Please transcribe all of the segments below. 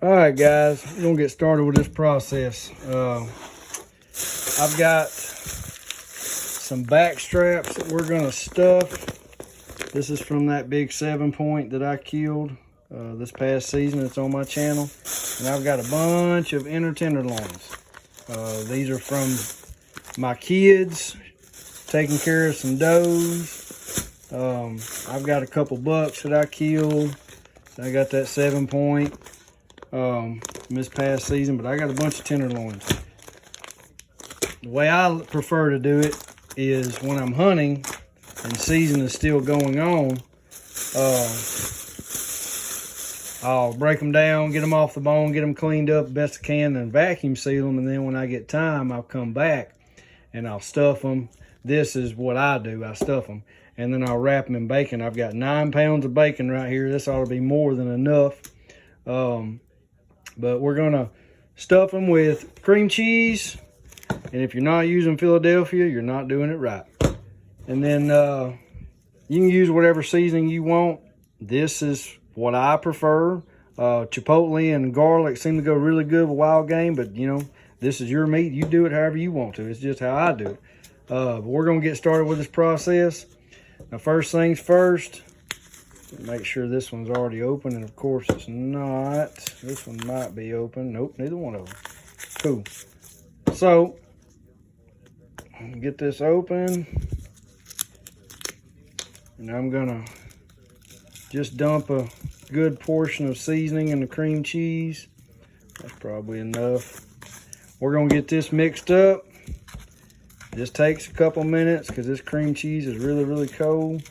All right, guys, we're gonna get started with this process. I've got some back straps that we're gonna stuff. This is from that big 7-point that I killed this past season. It's on my channel. And I've got a bunch of inner tenderloins. These are from my kids taking care of some does. I've got a couple bucks that I killed. I got that 7-point from this past season, but I got a bunch of tenderloins. The way I prefer to do it is when I'm hunting and season is still going on, I'll break them down, get them off the bone, get them cleaned up best I can, and vacuum seal them. And then when I get time, I'll come back and I'll stuff them. This is what I do. I stuff them. And then I'll wrap them in bacon. I've got 9 pounds of bacon right here. This ought to be more than enough. But we're going to stuff them with cream cheese. And if you're not using Philadelphia, you're not doing it right. And then you can use whatever seasoning you want. This is what I prefer. Chipotle and garlic seem to go really good with wild game, but you know, this is your meat. You do it however you want to. It's just how I do it. But we're going to get started with this process. Now, first things first, make sure this one's already open, and of course it's not. This one might be open. Nope, neither one of them. Cool. So, get this open, and I'm gonna just dump a good portion of seasoning in the cream cheese. That's probably enough. We're gonna get this mixed up. This takes a couple minutes because this cream cheese is really cold.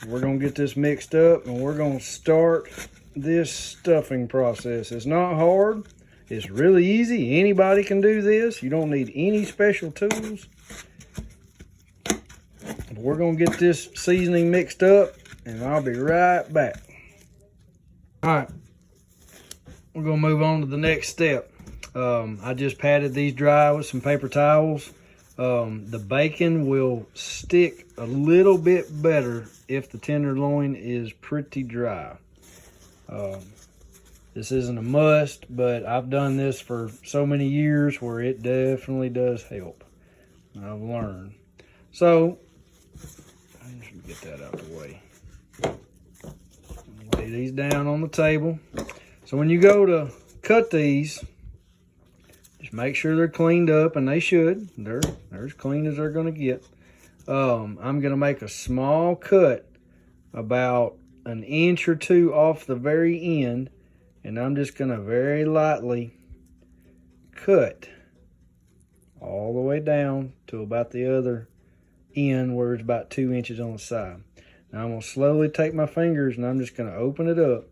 We're gonna get this mixed up and we're gonna start this stuffing process. It's not hard. It's really easy. Anybody can do this. You don't need any special tools. We're gonna get this seasoning mixed up and I'll be right back. All right, we're gonna move on to the next step. I just patted these dry with some paper towels. The bacon will stick a little bit better if the tenderloin is pretty dry. This isn't a must, but I've done this for so many years where it definitely does help. I've learned. So, let me get that out of the way. Lay these down on the table. So when you go to cut these, just make sure they're cleaned up, and they should. They're as clean as they're gonna get. I'm gonna make a small cut about 1 inch or 2 off the very end, and I'm just gonna very lightly cut all the way down to about the other end where it's about 2 inches on the side. Now I'm gonna slowly take my fingers and I'm just gonna open it up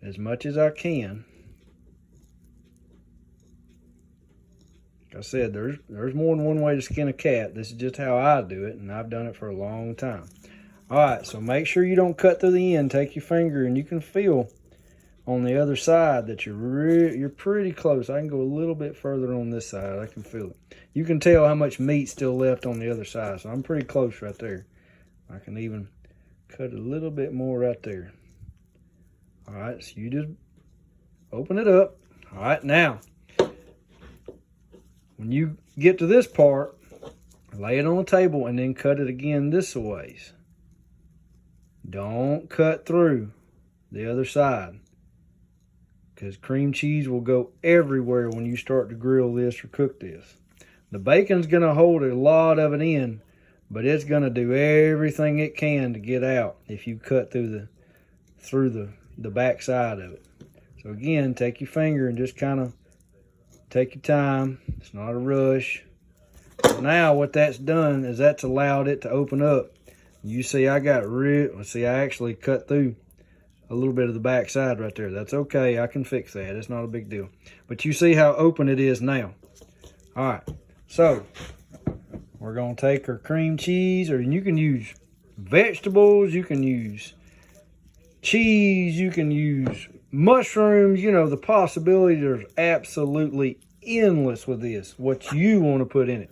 as much as I can. Like I said, there's more than one way to skin a cat. This is just how I do it, and I've done it for a long time. All right, so make sure you don't cut through the end. Take your finger, and you can feel on the other side that you're pretty close. I can go a little bit further on this side. I can feel it. You can tell how much meat's still left on the other side, so I'm pretty close right there. I can even cut a little bit more right there. All right, so you just open it up. All right, now, when you get to this part, lay it on the table and then cut it again this ways. Don't cut through the other side, because cream cheese will go everywhere when you start to grill this or cook this. The bacon's going to hold a lot of it in, but it's going to do everything it can to get out if you cut through the back side of it. So again, take your finger and just kind of take your time. It's not a rush. Now what that's done is that's allowed it to open up. You see I actually cut through a little bit of the back side right there. That's okay. I can fix that. It's not a big deal. But you see how open it is now. All right. So we're going to take our cream cheese, or you can use vegetables. You can use cheese. You can use mushrooms. You know, the possibilities are absolutely endless with this, what you want to put in it.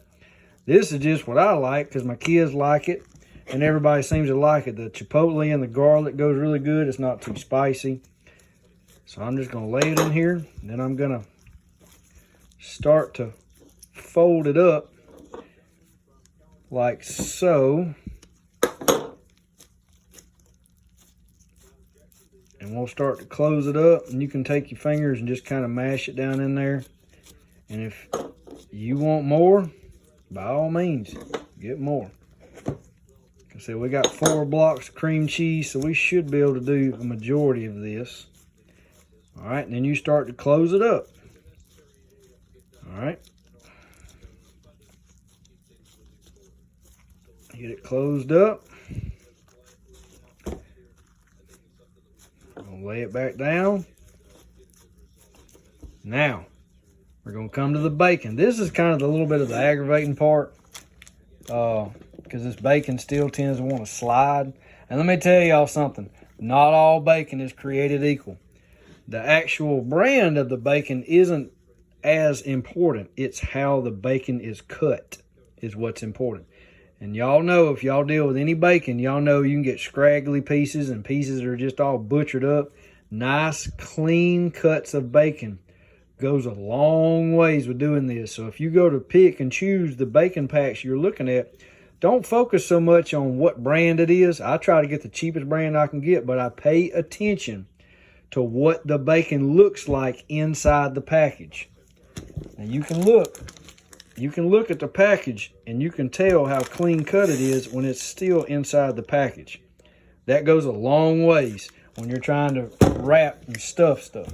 This is just what I like because my kids like it and everybody seems to like it. The chipotle and the garlic goes really good. It's not too spicy. So I'm just gonna lay it in here, and then I'm gonna start to fold it up like so. And we'll start to close it up, and you can take your fingers and just kind of mash it down in there. And if you want more, by all means, get more. Like I said, we got 4 blocks of cream cheese, so we should be able to do a majority of this. All right, and then you start to close it up. All right. Get it closed up. I'm gonna lay it back down. Now, we're gonna come to the bacon. This is kind of a little bit of the aggravating part, because this bacon still tends to want to slide. And let me tell y'all something, not all bacon is created equal. The actual brand of the bacon isn't as important. It's how the bacon is cut is what's important. And y'all know, if y'all deal with any bacon, y'all know you can get scraggly pieces and pieces that are just all butchered up. Nice, clean cuts of bacon goes a long ways with doing this. So if you go to pick and choose the bacon packs you're looking at, don't focus so much on what brand it is. I try to get the cheapest brand I can get, but I pay attention to what the bacon looks like inside the package. Now you can look at the package and you can tell how clean cut it is when it's still inside the package. That goes a long ways when you're trying to wrap and stuff stuff.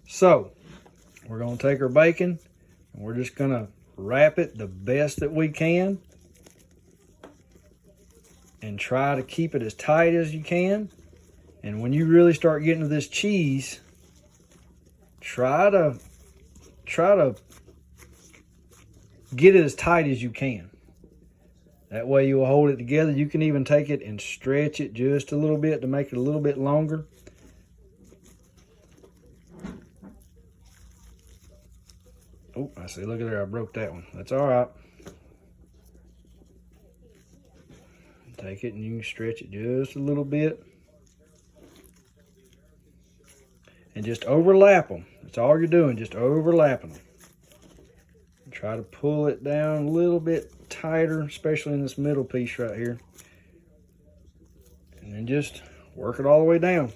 So we're going to take our bacon and we're just going to wrap it the best that we can and try to keep it as tight as you can. And when you really start getting to this cheese, try to get it as tight as you can. That way you will hold it together. You can even take it and stretch it just a little bit to make it a little bit longer. Oh, I see, look at there, I broke that one. That's all right. Take it and you can stretch it just a little bit. And just overlap them. That's all you're doing, just overlapping them. Try to pull it down a little bit tighter, especially in this middle piece right here. And then just work it all the way down.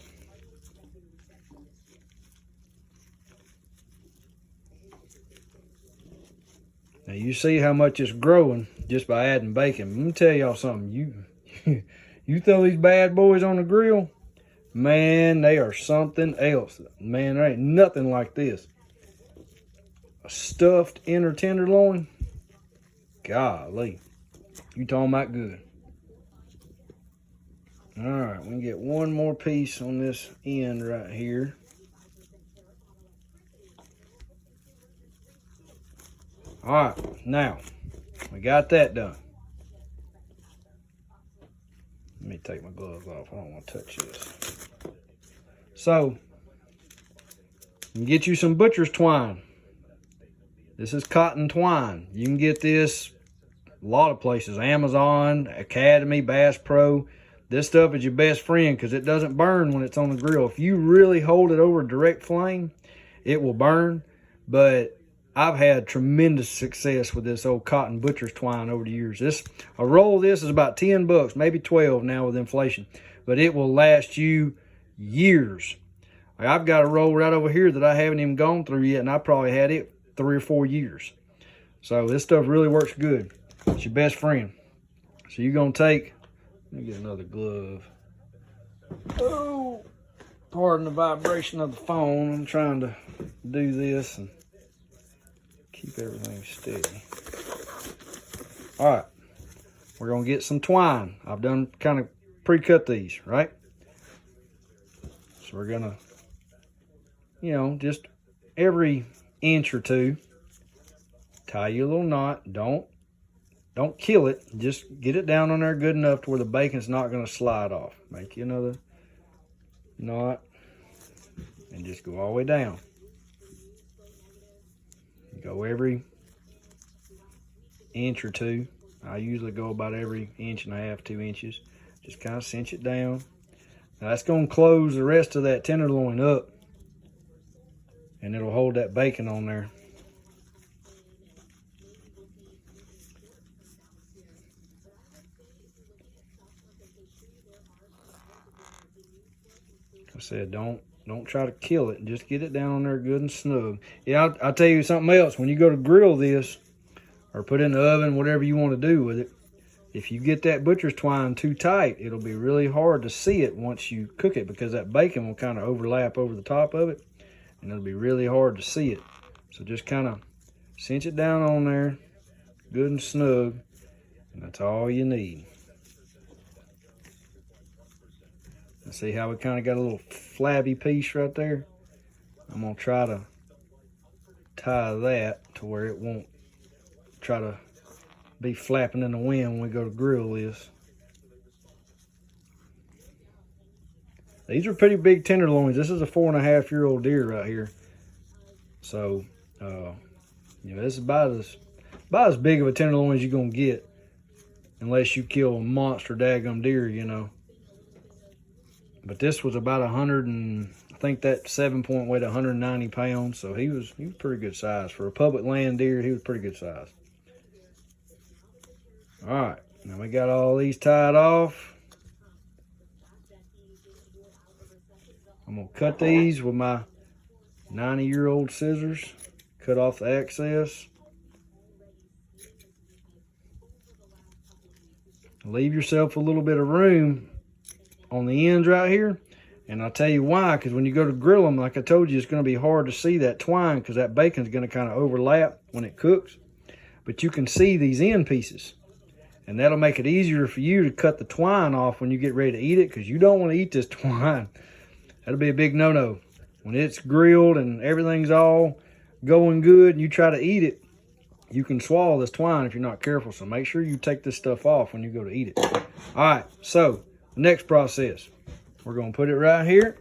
Now you see how much it's growing just by adding bacon. Let me tell y'all something. You throw these bad boys on the grill, man, they are something else. Man, there ain't nothing like this. A stuffed inner tenderloin, golly, you talking about good. All right, we can get one more piece on this end right here. All right, now we got that done. Let me take my gloves off. I don't want to touch this. So, you can get you some butcher's twine. This is cotton twine. You can get this a lot of places. Amazon, Academy, Bass Pro. This stuff is your best friend because it doesn't burn when it's on the grill. If you really hold it over direct flame, it will burn. But I've had tremendous success with this old cotton butcher's twine over the years. A roll of this is about 10 bucks, maybe 12 now with inflation. But it will last you years. I've got a roll right over here that I haven't even gone through yet, and I probably had it 3 or 4 years. So this stuff really works good. It's your best friend. So you're going to take, let me get another glove. Oh, pardon the vibration of the phone. I'm trying to do this and keep everything steady. All right, we're going to get some twine. I've done kind of pre-cut these, right? So we're going to, just every inch or two, tie you a little knot. Don't kill it. Just get it down on there good enough to where the bacon's not going to slide off. Make you another knot and just go all the way down. Go every inch or two. I usually go about every 1.5 inches, 2 inches. Just kind of cinch it down. Now that's going to close the rest of that tenderloin up and it'll hold that bacon on there. I said, don't try to kill it. Just get it down on there good and snug. Yeah, I'll tell you something else. When you go to grill this or put it in the oven, whatever you want to do with it, if you get that butcher's twine too tight, it'll be really hard to see it once you cook it, because that bacon will kind of overlap over the top of it, and it'll be really hard to see it. So just kind of cinch it down on there good and snug, and that's all you need. See how we kind of got a little flabby piece right there? I'm going to try to tie that to where it won't try to be flapping in the wind when we go to grill this. These are pretty big tenderloins. This is a 4.5-year-old deer right here. So, you know, this is about as big of a tenderloin as you're going to get, unless you kill a monster daggum deer, you know. But this was about 100 and I think that 7-point weighed 190 pounds. So he was pretty good size. For a public land deer, he was pretty good size. All right, now we got all these tied off. I'm gonna cut these with my 90-year-old scissors. Cut off the excess. Leave yourself a little bit of room on the ends right here, and I'll tell you why. Because when you go to grill them, like I told you, it's going to be hard to see that twine because that bacon's going to kind of overlap when it cooks. But you can see these end pieces, and that'll make it easier for you to cut the twine off when you get ready to eat it, because you don't want to eat this twine. That'll be a big no-no. When it's grilled and everything's all going good and you try to eat it, you can swallow this twine if you're not careful. So make sure you take this stuff off when you go to eat it. All right, so the next process, we're going to put it right here.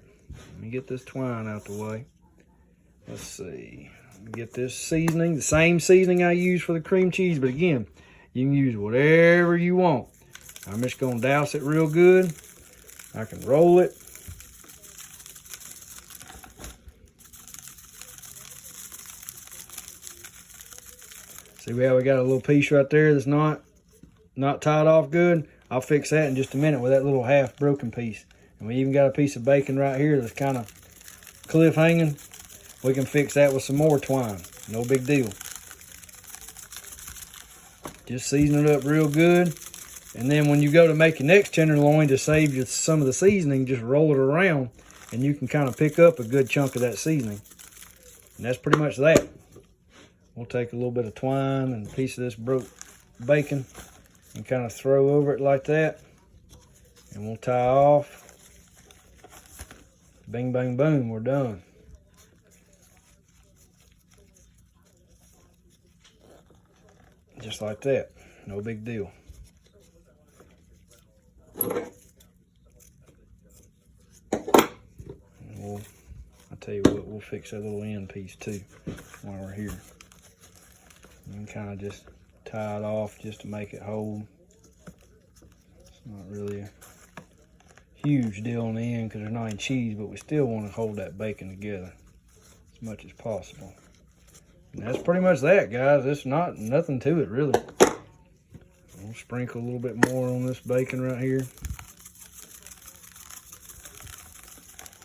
Let me get this twine out the way. Let's see. Get this seasoning, the same seasoning I use for the cream cheese, but again, you can use whatever you want. I'm just going to douse it real good. I can roll it. See how we got a little piece right there that's not tied off good? I'll fix that in just a minute with that little half broken piece. And we even got a piece of bacon right here that's kind of cliff hanging. We can fix that with some more twine. No big deal. Just season it up real good. And then when you go to make your next tenderloin, to save you some of the seasoning, just roll it around and you can kind of pick up a good chunk of that seasoning. And that's pretty much that. We'll take a little bit of twine and a piece of this broke bacon and kind of throw over it like that. And we'll tie off. Bing, bang, boom, we're done. Just like that, no big deal. And I'll tell you what, we'll fix that little end piece too while we're here. You can kind of just tie it off just to make it hold. It's not really a huge deal on the end because there's not any cheese, but we still want to hold that bacon together as much as possible. And that's pretty much that, guys. It's nothing to it, really. We'll sprinkle a little bit more on this bacon right here.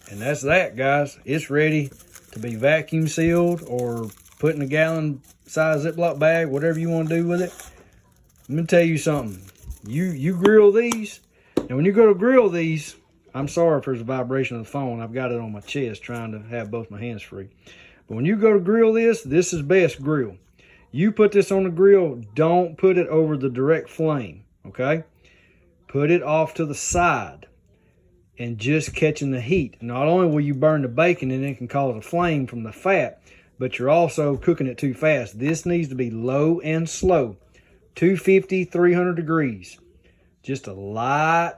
And that's that, guys. It's ready to be vacuum sealed or put in a gallon size Ziploc bag, whatever you want to do with it. Let me tell you something. You grill these, and when you go to grill these, I'm sorry if there's a vibration of the phone. I've got it on my chest trying to have both my hands free. But when you go to grill this is best grill. You put this on the grill, don't put it over the direct flame, okay? Put it off to the side and just catching the heat. Not only will you burn the bacon and it can cause a flame from the fat, but you're also cooking it too fast. This needs to be low and slow, 250, 300 degrees. Just a light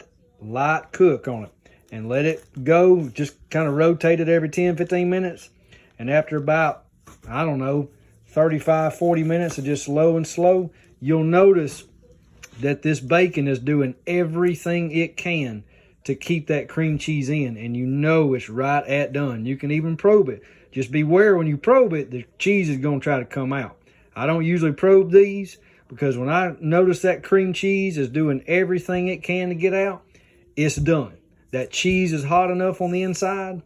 cook on it. And let it go, just kind of rotate it every 10, 15 minutes. And after about, I don't know, 35, 40 minutes of just low and slow, you'll notice that this bacon is doing everything it can to keep that cream cheese in. And you know it's right at done. You can even probe it. Just beware when you probe it, the cheese is going to try to come out. I don't usually probe these because when I notice that cream cheese is doing everything it can to get out, it's done. That cheese is hot enough on the inside.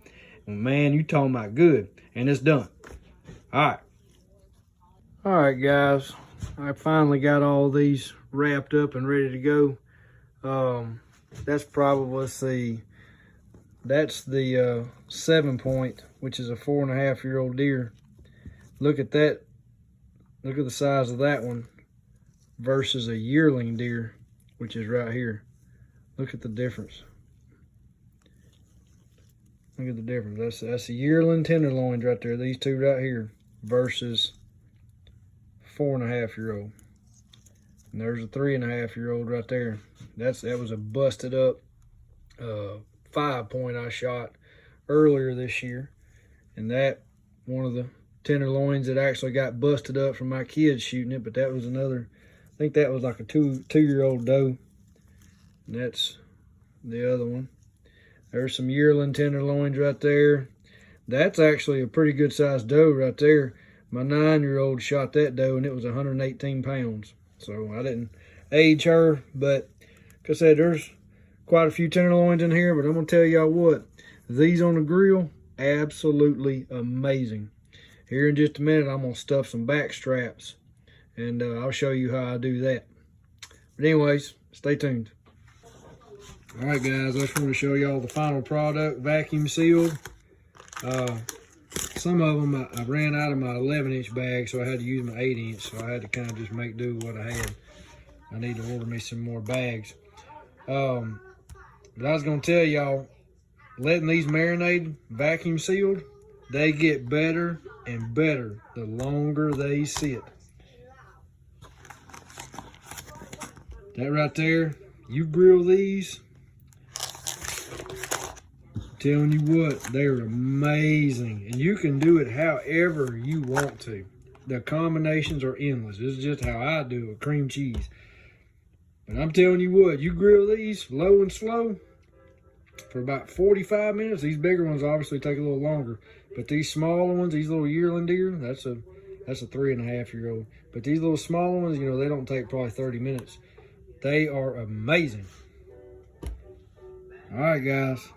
Man, you talking about good. And it's done. All right. All right, guys. I finally got all these wrapped up and ready to go. That's probably, let's see, that's the 7-point, which is a 4.5-year-old deer. Look at that. Look at the size of that one versus a yearling deer, which is right here. Look at the difference. Look at the difference. That's a yearling tenderloins right there. These two right here versus 4.5-year-old. And there's a 3.5-year-old right there. That was a busted up 5-point I shot earlier this year. And that one of the tenderloins that actually got busted up from my kids shooting it, but that was another, I think that was like a two-year-old doe. And that's the other one. There's some yearling tenderloins right there. That's actually a pretty good sized doe right there. My 9-year-old shot that doe and it was 118 pounds. So I didn't age her, but like I said, there's quite a few tenderloins in here, but I'm gonna tell y'all what, these on the grill, absolutely amazing. Here in just a minute, I'm gonna stuff some back straps and I'll show you how I do that. But anyways, stay tuned. All right, guys, I just want to show y'all the final product, vacuum sealed. Some of them I ran out of my 11-inch bag, so I had to use my 8-inch, so I had to kind of just make do with what I had. I need to order me some more bags. But I was going to tell y'all, letting these marinate vacuum sealed, they get better and better the longer they sit. That right there, you grill these, telling you what, they're amazing. And you can do it however you want to. The combinations are endless. This is just how I do it, cream cheese. But I'm telling you what, you grill these low and slow for about 45 minutes. These bigger ones obviously take a little longer. But these smaller ones, these little yearling deer, that's a 3.5-year-old. But these little smaller ones, you know, they don't take probably 30 minutes. They are amazing. All right, guys.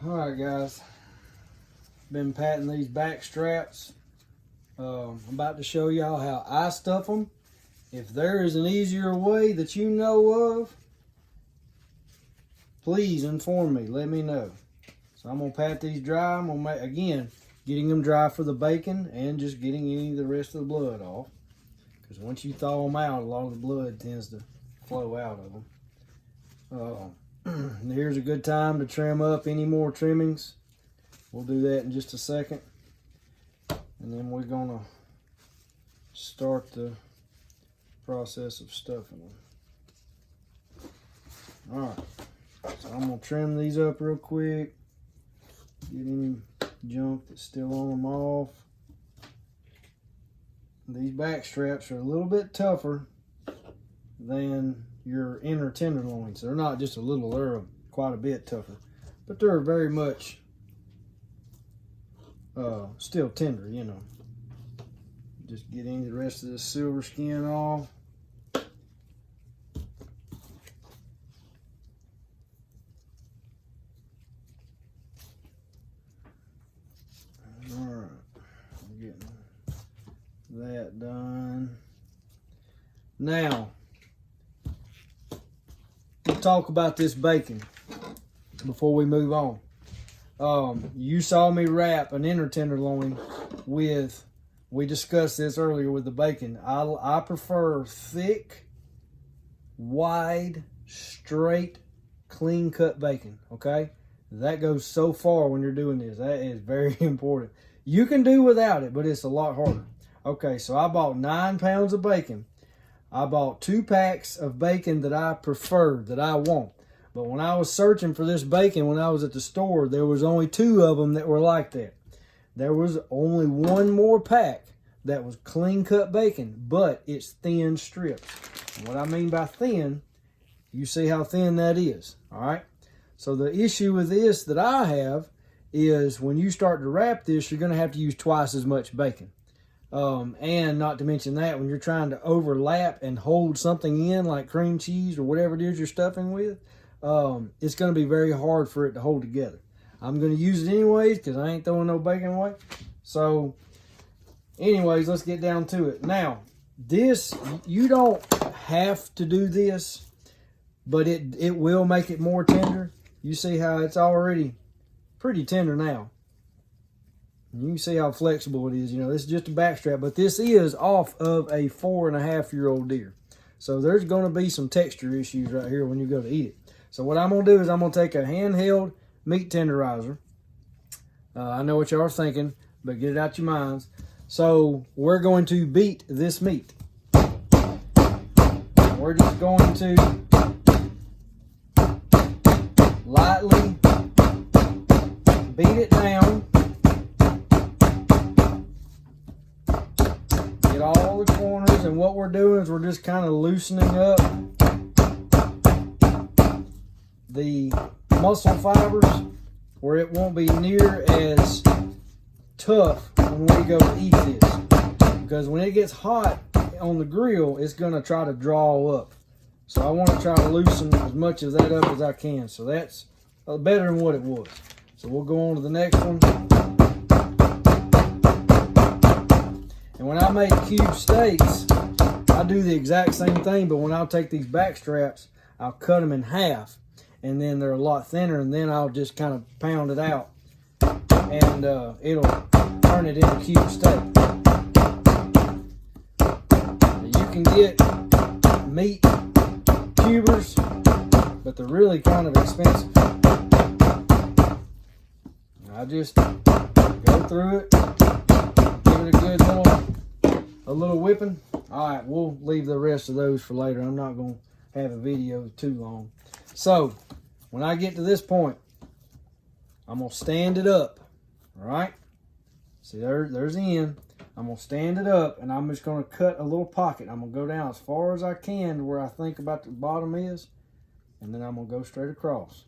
All right, guys. Been patting these back straps. I'm about to show y'all how I stuff them. If there is an easier way that you know of, please inform me. Let me know. So I'm gonna pat these dry. I'm gonna make, again, getting them dry for the bacon and just getting any of the rest of the blood off. Because once you thaw them out, a lot of the blood tends to flow out of them. And here's a good time to trim up any more trimmings. We'll do that in just a second. And then we're gonna start the process of stuffing them. All right, so I'm gonna trim these up real quick. Get any junk that's still on them off. These back straps are a little bit tougher than your inner tenderloins. They're not just a little, they're quite a bit tougher, but they're very much still tender, you know. Just get any of the rest of this silver skin off. All right, I'm getting that done. Now, we'll talk about this bacon before we move on. You saw me wrap an inner tenderloin with, we discussed this earlier with the bacon. I prefer thick, wide, straight, clean cut bacon, okay? That goes so far when you're doing this. That is very important. You can do without it, but it's a lot harder. Okay, so I bought 9 pounds of bacon. I bought 2 packs of bacon that I prefer, that I want. But when I was searching for this bacon when I was at the store, there was only 2 of them that were like that. There was only 1 more pack that was clean cut bacon, but it's thin strips. And what I mean by thin, you see how thin that is, all right? So the issue with this that I have is when you start to wrap this, you're going to have to use twice as much bacon. And not to mention that, when you're trying to overlap and hold something in like cream cheese or whatever it is you're stuffing with, it's going to be very hard for it to hold together. I'm going to use it anyways because I ain't throwing no bacon away. So anyways, let's get down to it. Now, this, you don't have to do this, but it will make it more tender. You see how it's already pretty tender now. You can see how flexible it is. You know, this is just a back strap, but this is off of a 4.5-year-old deer. So there's going to be some texture issues right here when you go to eat it. So what I'm going to do is I'm going to take a handheld meat tenderizer. I know what y'all are thinking, but get it out your minds. So we're going to beat this meat. We're just going to lightly beat it down. Get all the corners, and what we're doing is we're just kind of loosening up the muscle fibers where it won't be near as tough when we go to eat this. Because when it gets hot on the grill, it's going to try to draw up. So I want to try to loosen as much of that up as I can. So that's better than what it was. So we'll go on to the next one. And when I make cube steaks, I do the exact same thing, but when I'll take these back straps, I'll cut them in half, and then they're a lot thinner, and then I'll just kind of pound it out, and it'll turn it into cube steak. Now, you can get meat cubers, but they're really kind of expensive. I just go through it, give it a good little whipping. All right, we'll leave the rest of those for later. I'm not going to have a video too long. So when I get to this point, I'm going to stand it up. All right, see there's the end. I'm going to stand it up, and I'm just going to cut a little pocket. I'm going to go down as far as I can to where I think about the bottom is, and then I'm going to go straight across.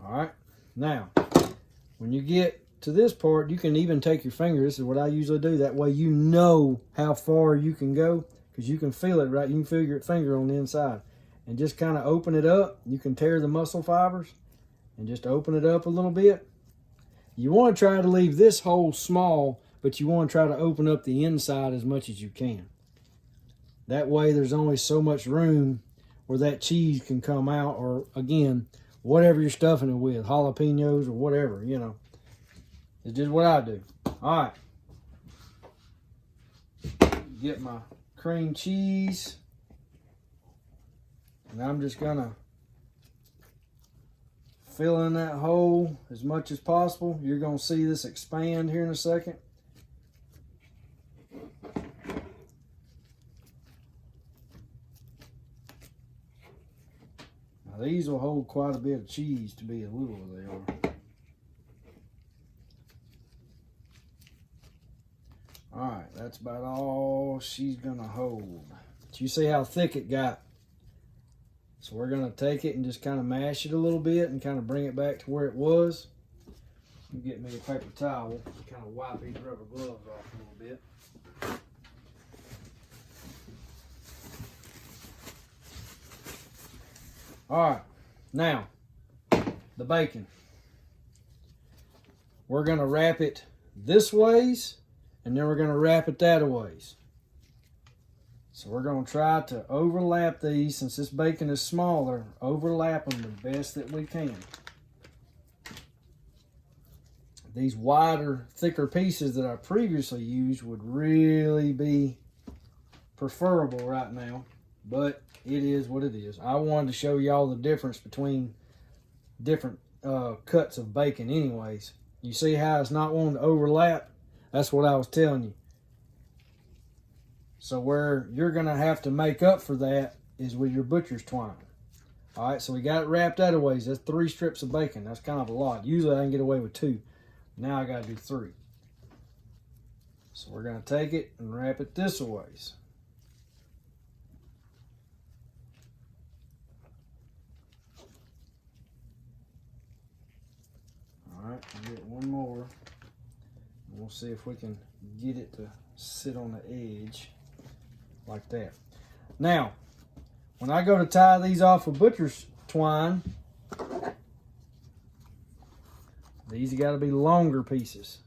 All right, now when you get to this part, you can even take your finger. This is what I usually do. That way you know how far you can go, because you can feel it, right? You can feel your finger on the inside. And just kind of open it up. You can tear the muscle fibers and just open it up a little bit. You want to try to leave this hole small, but you want to try to open up the inside as much as you can. That way there's only so much room where that cheese can come out, or again, whatever you're stuffing it with, jalapenos or whatever, you know. It's just what I do. All right. Get my cream cheese. And I'm just going to fill in that hole as much as possible. You're going to see this expand here in a second. Now these will hold quite a bit of cheese to be as little as they are. All right, that's about all she's gonna hold. But you see how thick it got. So we're gonna take it and just kind of mash it a little bit and kind of bring it back to where it was. Get me a paper towel and kind of wipe these rubber gloves off a little bit. All right, now the bacon. We're gonna wrap it this ways, and then we're going to wrap it that a ways. So we're going to try to overlap these, since this bacon is smaller, overlap them the best that we can. These wider, thicker pieces that I previously used would really be preferable right now, but it is what it is. I wanted to show y'all the difference between different cuts of bacon anyways. You see how it's not wanting to overlap? That's what I was telling you. So where you're going to have to make up for that is with your butcher's twine. All right, so we got it wrapped that a ways. That's 3 strips of bacon. That's kind of a lot. Usually I can get away with 2. Now I got to do 3. So we're going to take it and wrap it this a ways. We'll see if we can get it to sit on the edge like that. Now, when I go to tie these off with butcher's twine, these have got to be longer pieces.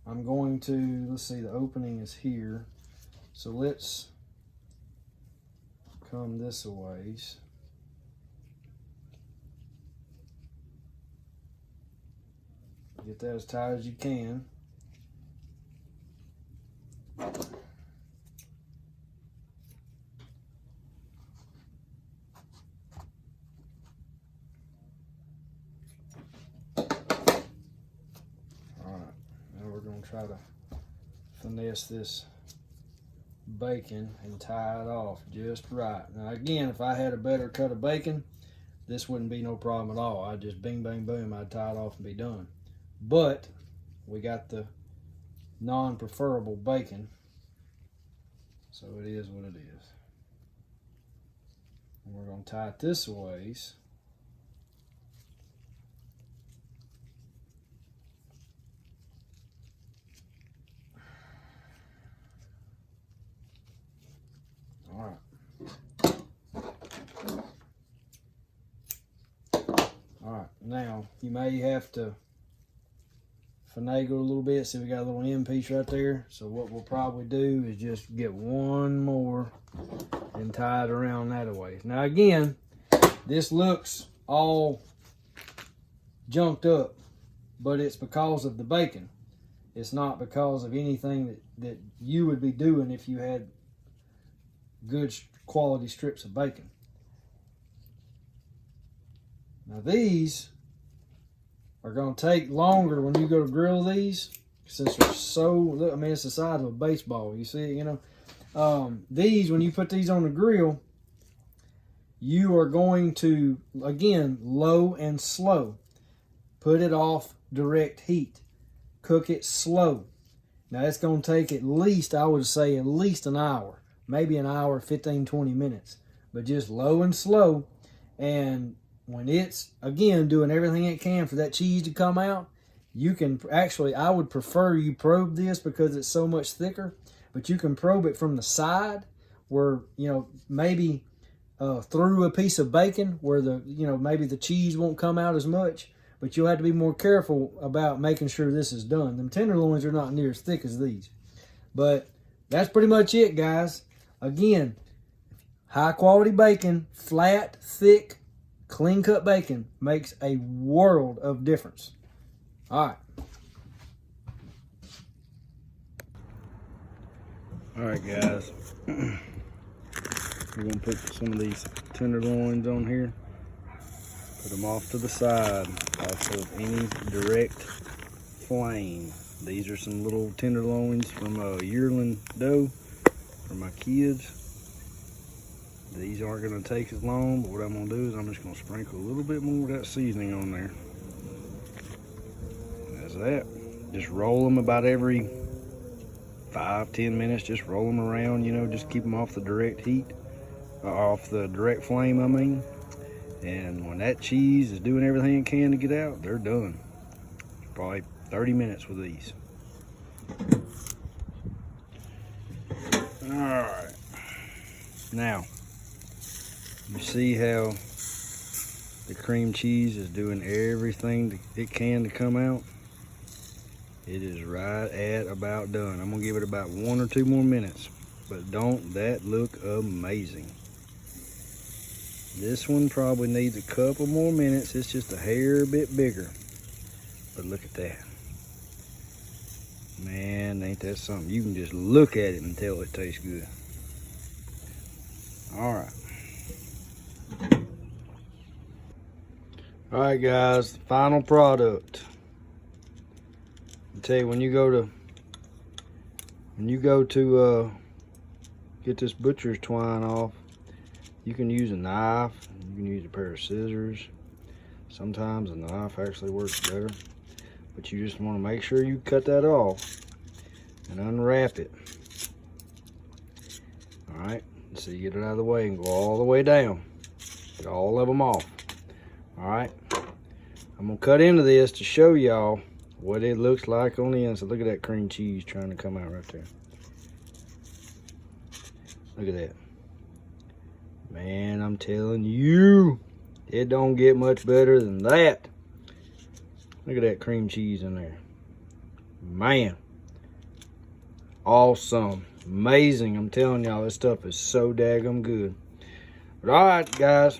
I'm going to, let's see, the opening is here. So let's come this a ways. Get that as tight as you can. Try to finesse this bacon and tie it off just right. Now again, if I had a better cut of bacon, this wouldn't be no problem at all. I'd just bing, bang, boom, I'd tie it off and be done. But we got the non-preferable bacon, so it is what it is. And we're going to tie it this ways. Alright, now you may have to finagle a little bit. See, we got a little end piece right there. So what we'll probably do is just get one more and tie it around that way. Now again, this looks all junked up, but it's because of the bacon. It's not because of anything that you would be doing if you had good quality strips of bacon. Now these are going to take longer when you go to grill these, since they're so, I mean, it's the size of a baseball. You see it, you know. These, when you put these on the grill, you are going to, again, low and slow. Put it off direct heat. Cook it slow. Now it's going to take at least, I would say, at least an hour. Maybe an hour, 15, 20 minutes. But just low and slow. And when it's, again, doing everything it can for that cheese to come out, you can actually, I would prefer you probe this because it's so much thicker, but you can probe it from the side where, you know, maybe through a piece of bacon where the, you know, maybe the cheese won't come out as much, but you'll have to be more careful about making sure this is done. Them tenderloins are not near as thick as these. But that's pretty much it, guys. Again, high quality bacon, flat, thick, clean cut bacon makes a world of difference. All right. All right, guys. We're going to put some of these tenderloins on here. Put them off to the side, off of any direct flame. These are some little tenderloins from a yearling doe for my kids. These aren't going to take as long, but what I'm going to do is I'm just going to sprinkle a little bit more of that seasoning on there. That's that. Just roll them about every 5-10 minutes. Just roll them around, you know, just keep them off the direct heat, off the direct flame, I mean. And when that cheese is doing everything it can to get out, they're done. Probably 30 minutes with these. All right. Now, you see how the cream cheese is doing everything it can to come out? It is right at about done. I'm gonna give it about 1 or 2 more minutes, but don't that look amazing? This one probably needs a couple more minutes. It's just a hair bit bigger, but look at that. Man, ain't that something? You can just look at it and tell it tastes good. All right. All right, guys, the final product. I tell you, when you go to get this butcher's twine off, you can use a knife, you can use a pair of scissors. Sometimes a knife actually works better, but you just want to make sure you cut that off and unwrap it. All right, so you get it out of the way and go all the way down. Get all of them off. All right, I'm gonna cut into this to show y'all what it looks like on the inside. Look at that cream cheese trying to come out right there. Look at that. Man, I'm telling you, it don't get much better than that. Look at that cream cheese in there. Man. Awesome. Amazing. I'm telling y'all, this stuff is so daggum good. But all right, guys,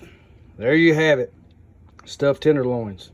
there you have it. Stuffed tenderloins.